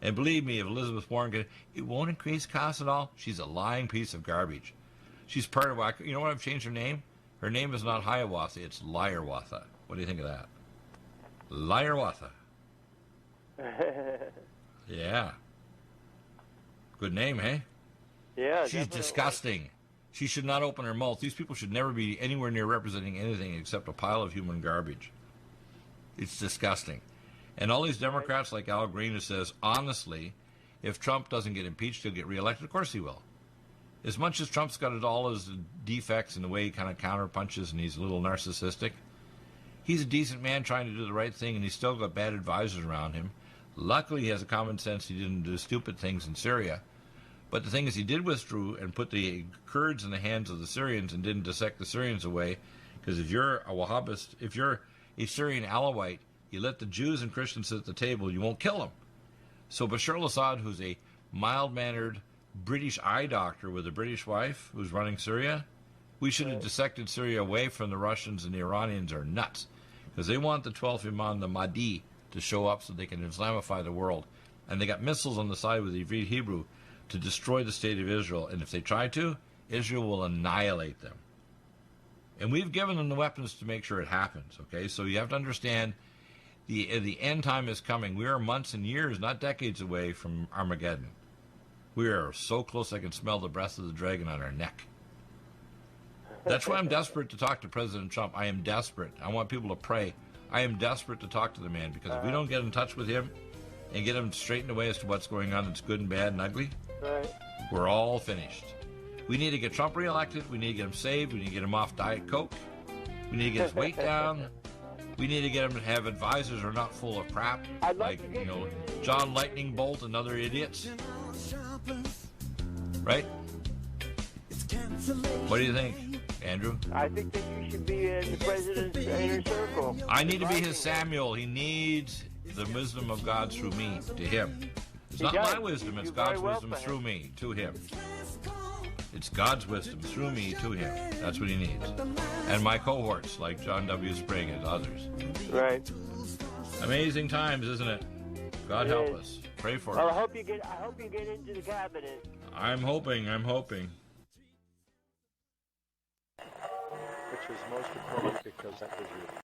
And believe me, if Elizabeth Warren it won't increase costs at all. She's a lying piece of garbage. She's part of what, what I've changed her name? Her name is not Hiawatha, it's Liarwatha. What do you think of that? Liarwatha. Yeah. Good name, hey? Yeah, she's definitely. disgusting. She should not open her mouth. These people should never be anywhere near representing anything except a pile of human garbage. It's disgusting. And all these Democrats like Al Green who says, honestly, if Trump doesn't get impeached, he'll get reelected. Of course he will. As much as Trump's got all his defects in the way he kind of counterpunches and he's a little narcissistic, he's a decent man trying to do the right thing, and he's still got bad advisors around him. Luckily, he has a common sense. He didn't do stupid things in Syria. But the thing is, he did withdraw and put the Kurds in the hands of the Syrians and didn't dissect the Syrians away. Because if you're a Wahhabist, if you're a Syrian Alawite, you let the Jews and Christians sit at the table, you won't kill them. So Bashar al-Assad, who's a mild-mannered British eye doctor with a British wife who's running Syria, we should have dissected Syria away from the Russians, and the Iranians are nuts. Because they want the 12th Imam, the Mahdi, to show up so they can Islamify the world. And they got missiles on the side with the Hebrew to destroy the state of Israel. And if they try to, Israel will annihilate them. And we've given them the weapons to make sure it happens, okay? So you have to understand the end time is coming. We are months and years, not decades away from Armageddon. We are so close I can smell the breath of the dragon on our neck. That's why I'm desperate to talk to President Trump. I am desperate. I want people to pray. I am desperate to talk to the man, because if we don't get in touch with him and get him straightened away as to what's going on that's good and bad and ugly, we're all finished. We need to get Trump reelected. We need to get him saved. We need to get him off Diet Coke. We need to get his weight down. We need to get him to have advisors who are not full of crap, like, John Lightning Bolt and other idiots. Right? What do you think, Andrew? I think that you should be in the president's inner circle. I need to be his Samuel. He needs the wisdom of God through me to him. It's not my wisdom, it's God's wisdom through me to him. It's God's wisdom through me to him. That's what he needs. And my cohorts, like John W. Spring and others. Right. Amazing times, isn't it? God help us. Pray for Well, us. I hope you get into the cabinet. I'm hoping. Which was most important because that was your